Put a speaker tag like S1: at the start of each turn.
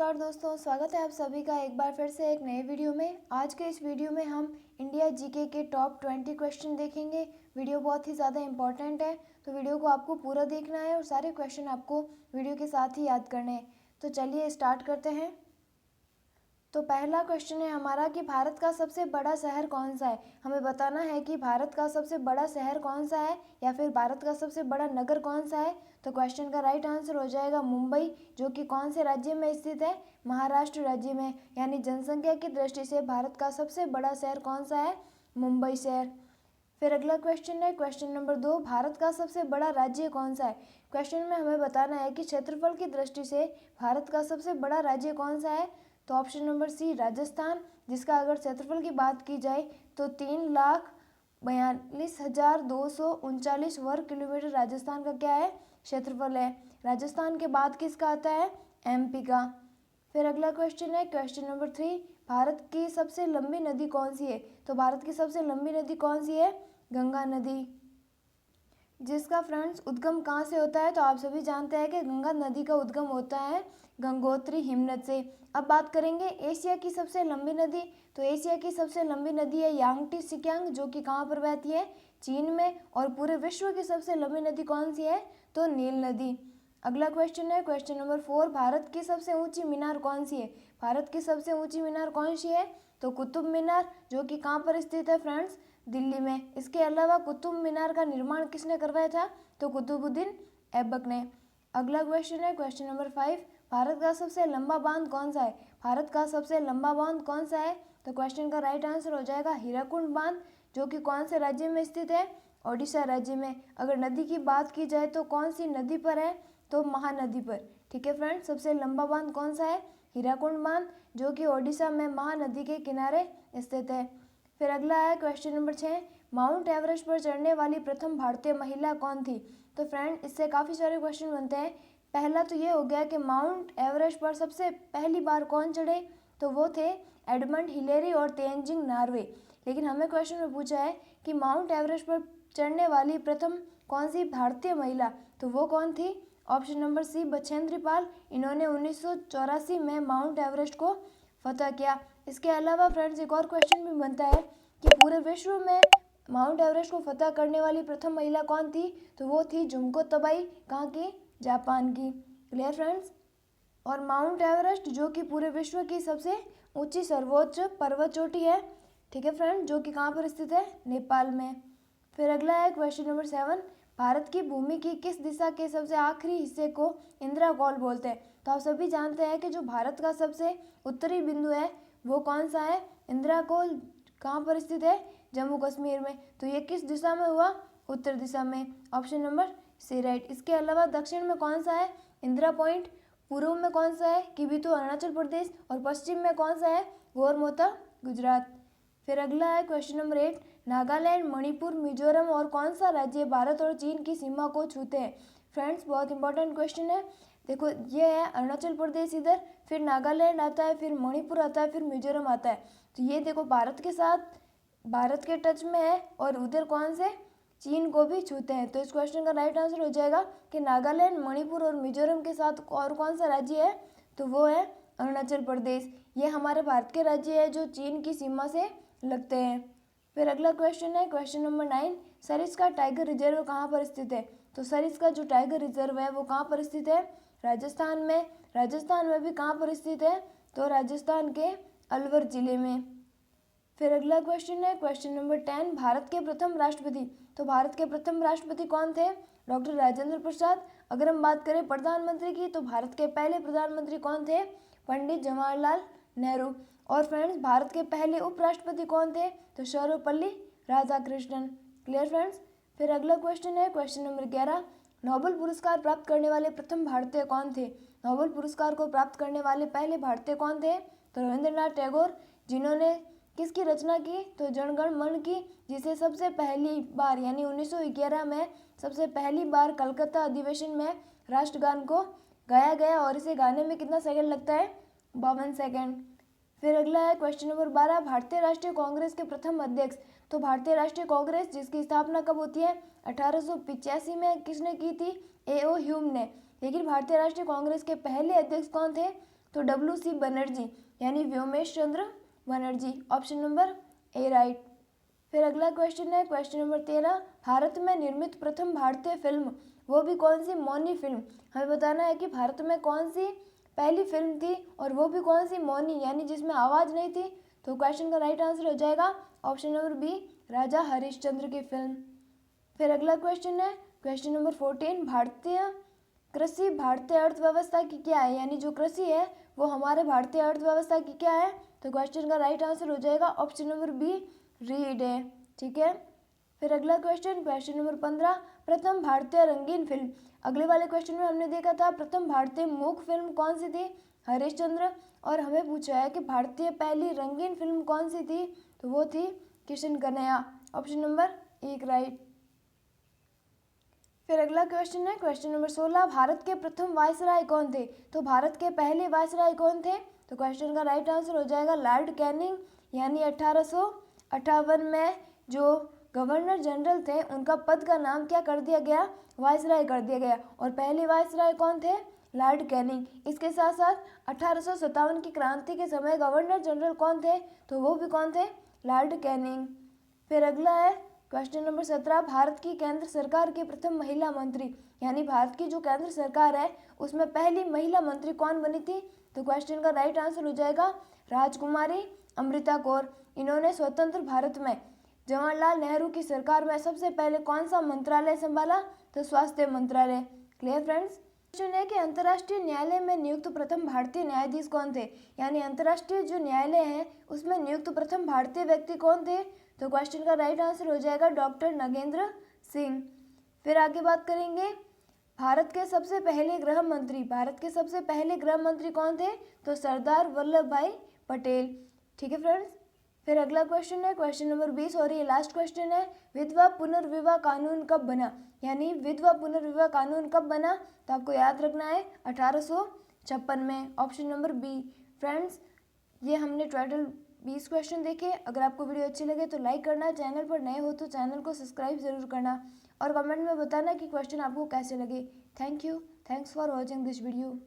S1: नमस्कार दोस्तों, स्वागत है आप सभी का एक बार फिर से एक नए वीडियो में। आज के इस वीडियो में हम इंडिया जीके के टॉप 20 क्वेश्चन देखेंगे। वीडियो बहुत ही ज़्यादा इंपॉर्टेंट है, तो वीडियो को आपको पूरा देखना है और सारे क्वेश्चन आपको वीडियो के साथ ही याद करने हैं। तो चलिए स्टार्ट करते हैं। तो पहला क्वेश्चन है हमारा कि भारत का सबसे बड़ा शहर कौन सा है। हमें बताना है कि भारत का सबसे बड़ा शहर कौन सा है या फिर भारत का सबसे बड़ा नगर कौन सा है। तो क्वेश्चन का राइट आंसर हो जाएगा मुंबई, जो कि कौन से राज्य में स्थित है, महाराष्ट्र राज्य में। यानी जनसंख्या की दृष्टि से भारत का सबसे बड़ा शहर कौन सा है, मुंबई शहर। फिर अगला क्वेश्चन है क्वेश्चन नंबर 2, भारत का सबसे बड़ा राज्य कौन सा है। क्वेश्चन में हमें बताना है कि क्षेत्रफल की दृष्टि से भारत का सबसे बड़ा राज्य कौन सा है। तो ऑप्शन नंबर सी राजस्थान, जिसका अगर क्षेत्रफल की बात की जाए तो 3,42,239 वर्ग किलोमीटर राजस्थान का क्या है, क्षेत्रफल है। राजस्थान के बाद किसका आता है, एमपी का। फिर अगला क्वेश्चन है क्वेश्चन नंबर 3, भारत की सबसे लंबी नदी कौन सी है। तो भारत की सबसे लंबी नदी कौन सी है, गंगा नदी, जिसका फ्रेंड्स उद्गम कहाँ से होता है। तो आप सभी जानते हैं कि गंगा नदी का उद्गम होता है गंगोत्री हिमनद से। अब बात करेंगे एशिया की सबसे लंबी नदी। तो एशिया की सबसे लंबी नदी है यांगटी सिक्यांग, जो कि कहाँ पर बहती है, चीन में। और पूरे विश्व की सबसे लंबी नदी कौन सी है, तो नील नदी। अगला क्वेश्चन है क्वेश्चन नंबर 4, भारत की सबसे ऊंची मीनार कौन सी है। भारत की सबसे ऊंची मीनार कौन सी है, तो कुतुब मीनार, जो कि कहाँ पर स्थित है फ्रेंड्स, दिल्ली में। इसके अलावा कुतुब मीनार का निर्माण किसने करवाया था, तो कुतुबुद्दीन ऐबक ने। अगला क्वेश्चन है क्वेश्चन नंबर 5, भारत का सबसे लंबा बांध कौन सा है। भारत का सबसे लंबा बांध कौन सा है। तो क्वेश्चन का राइट आंसर हो जाएगा हीराकुंड बांध, जो कि कौन से राज्य में स्थित है, ओडिशा राज्य में। अगर नदी की बात की जाए तो कौन सी नदी पर है, तो महानदी पर। ठीक है फ्रेंड्स, सबसे लंबा बांध कौन सा है, हीराकुंड बांध, जो कि ओडिशा में महानदी के किनारे स्थित है। फिर अगला है क्वेश्चन नंबर 6, माउंट एवरेस्ट पर चढ़ने वाली प्रथम भारतीय महिला कौन थी। तो फ्रेंड इससे काफ़ी सारे क्वेश्चन बनते हैं। पहला तो ये हो गया कि माउंट एवरेस्ट पर सबसे पहली बार कौन चढ़े, तो वो थे एडमंड हिलेरी और तेनजिंग नार्वे। लेकिन हमें क्वेश्चन में पूछा है कि माउंट एवरेस्ट पर चढ़ने वाली प्रथम कौन सी भारतीय महिला, तो वो कौन थी, option number C Bachendri Pal. इन्होंने 1984 में माउंट एवरेस्ट को फतह किया। इसके अलावा फ्रेंड्स एक और क्वेश्चन भी बनता है कि पूरे विश्व में माउंट एवरेस्ट को फतह करने वाली प्रथम महिला कौन थी, तो वो थी जुमको तबाई, कहाँ की, जापान की। Clear friends. और माउंट एवरेस्ट जो कि पूरे विश्व की सबसे ऊंची सर्वोच्च पर्वत चोटी है, ठीक है फ्रेंड, जो कि कहाँ पर स्थित है, नेपाल में। फिर अगला है क्वेश्चन नंबर 7, भारत की भूमि की किस दिशा के सबसे आखिरी हिस्से को इंद्रागोल बोलते हैं। तो आप सभी जानते हैं कि जो भारत का सबसे उत्तरी बिंदु है वो कौन सा है, इंद्रागोल, कहाँ पर स्थित है, जम्मू कश्मीर में। तो ये किस दिशा में हुआ, उत्तर दिशा में, ऑप्शन नंबर सी राइट। इसके अलावा दक्षिण में कौन सा है, इंदिरा पॉइंट। पूर्व में कौन सा है, किबिथु अरुणाचल प्रदेश। और पश्चिम में कौन सा है, गोरमोता गुजरात। फिर अगला है क्वेश्चन नंबर 8, नागालैंड, मणिपुर, मिजोरम और कौन सा राज्य भारत और चीन की सीमा को छूते हैं। फ्रेंड्स बहुत इंपॉर्टेंट क्वेश्चन है। देखो ये है अरुणाचल प्रदेश इधर, फिर नागालैंड आता है, फिर मणिपुर आता है, फिर मिजोरम आता है। तो ये देखो भारत के साथ, भारत के टच में है, और उधर कौन से, चीन को भी छूते हैं। तो इस क्वेश्चन का राइट आंसर हो जाएगा कि नागालैंड, मणिपुर और मिजोरम के साथ और कौन सा राज्य है, तो वो है अरुणाचल प्रदेश। ये हमारे भारत के राज्य है जो चीन की सीमा से लगते हैं। फिर अगला क्वेश्चन है question number 9, Sariska tiger reserve कहाँ पर स्थित है। तो सरिस्का जो टाइगर रिजर्व है वो कहाँ पर स्थित है, राजस्थान में। राजस्थान में भी कहाँ पर स्थित है, तो राजस्थान के अलवर जिले में। फिर अगला क्वेश्चन है क्वेश्चन नंबर 10, भारत के प्रथम राष्ट्रपति। तो भारत के प्रथम राष्ट्रपति कौन थे, डॉक्टर राजेंद्र प्रसाद। अगर हम बात करें प्रधानमंत्री की, तो भारत के पहले प्रधानमंत्री कौन थे, पंडित जवाहरलाल नेहरू। और फ्रेंड्स भारत के पहले उपराष्ट्रपति कौन थे, तो सर्वपल्ली राधाकृष्णन। Clear friends. फिर अगला क्वेश्चन है क्वेश्चन नंबर 11, नोबेल पुरस्कार प्राप्त करने वाले प्रथम भारतीय कौन थे। नोबेल पुरस्कार को प्राप्त करने वाले पहले भारतीय कौन थे, तो रविंद्रनाथ टैगोर, जिन्होंने किसकी रचना की, तो जनगण मन की, जिसे सबसे पहली बार यानी 1911 में सबसे पहली बार कलकत्ता अधिवेशन में राष्ट्रगान को गाया गया, और इसे गाने में कितना सेकंड लगता है, 52 सेकंड। फिर अगला है क्वेश्चन नंबर 12, भारतीय राष्ट्रीय कांग्रेस के प्रथम अध्यक्ष। तो भारतीय राष्ट्रीय कांग्रेस जिसकी स्थापना कब होती है, 1885 में किसने की थी, ए ओ ह्यूम ने। लेकिन भारतीय राष्ट्रीय कांग्रेस के पहले अध्यक्ष कौन थे, तो WC बनर्जी यानी Vyomesh Chandra Banerjee, option number A right. फिर अगला क्वेश्चन है क्वेश्चन नंबर 13, भारत में निर्मित प्रथम भारतीय फिल्म, वो भी कौन सी? मौनी फिल्म। हमें बताना है कि भारत में कौन सी पहली फिल्म थी और वो भी कौन सी? मौनी, यानी जिसमें आवाज़ नहीं थी। तो क्वेश्चन का राइट आंसर हो जाएगा ऑप्शन नंबर बी, राजा हरिश्चंद्र की फिल्म। फिर अगला क्वेश्चन है क्वेश्चन नंबर 14, भारतीय कृषि भारतीय अर्थव्यवस्था की क्या है, यानी जो कृषि है वो हमारे भारतीय अर्थव्यवस्था की क्या है? तो क्वेश्चन का राइट आंसर हो जाएगा ऑप्शन नंबर बी, रीड है। ठीक है। फिर अगला क्वेश्चन क्वेश्चन नंबर 15, प्रथम भारतीय रंगीन फिल्म। अगले वाले क्वेश्चन में हमने देखा था प्रथम भारतीय मूक फिल्म कौन सी थी? हरिश्चंद्र। और हमें पूछा है कि भारतीय पहली रंगीन फिल्म कौन सी थी? तो वो थी किशन कन्हैया, ऑप्शन नंबर एक राइट। फिर अगला क्वेश्चन है क्वेश्चन नंबर 16, भारत के प्रथम वायसराय कौन थे? तो भारत के पहले वायसराय कौन थे? तो क्वेश्चन का राइट आंसर हो जाएगा लॉर्ड कैनिंग, यानी 1858 में जो गवर्नर जनरल थे उनका पद का नाम क्या कर दिया गया? वायसराय कर दिया गया। और पहले वायसराय कौन थे? Lord Canning. इसके साथ साथ 1857 की क्रांति के समय गवर्नर जनरल कौन थे? तो वो भी कौन थे? Lord Canning. फिर अगला है क्वेश्चन नंबर 17, भारत की केंद्र सरकार की प्रथम महिला मंत्री, यानी भारत की जो केंद्र सरकार है उसमें पहली महिला मंत्री कौन बनी थी? तो क्वेश्चन का राइट आंसर हो जाएगा राजकुमारी अमृता कौर। इन्होंने स्वतंत्र भारत में जवाहरलाल नेहरू की सरकार में सबसे पहले कौन सा मंत्रालय संभाला? तो स्वास्थ्य मंत्रालय। Clear friends. क्वेश्चन है कि अंतर्राष्ट्रीय न्यायालय में नियुक्त प्रथम भारतीय न्यायाधीश कौन थे, यानी अंतर्राष्ट्रीय जो न्यायालय है उसमें नियुक्त प्रथम भारतीय व्यक्ति कौन थे? तो क्वेश्चन का राइट आंसर हो जाएगा डॉक्टर नगेंद्र सिंह। फिर आगे बात करेंगे भारत के सबसे पहले गृह मंत्री, भारत के सबसे पहले गृह मंत्री कौन थे? तो सरदार वल्लभ भाई पटेल। ठीक है फ्रेंड्स। फिर अगला क्वेश्चन है क्वेश्चन नंबर 20 और ये लास्ट क्वेश्चन है, विधवा पुनर्विवाह कानून कब बना, यानी विधवा पुनर्विवाह कानून कब बना? तो आपको याद रखना है 1856 में, ऑप्शन नंबर बी। फ्रेंड्स, ये हमने टोटल 20 क्वेश्चन देखे। अगर आपको वीडियो अच्छी लगे तो लाइक करना, चैनल पर नए हो तो चैनल को सब्सक्राइब जरूर करना और कमेंट में बताना कि क्वेश्चन आपको कैसे लगे। Thank you, thanks for watching this video.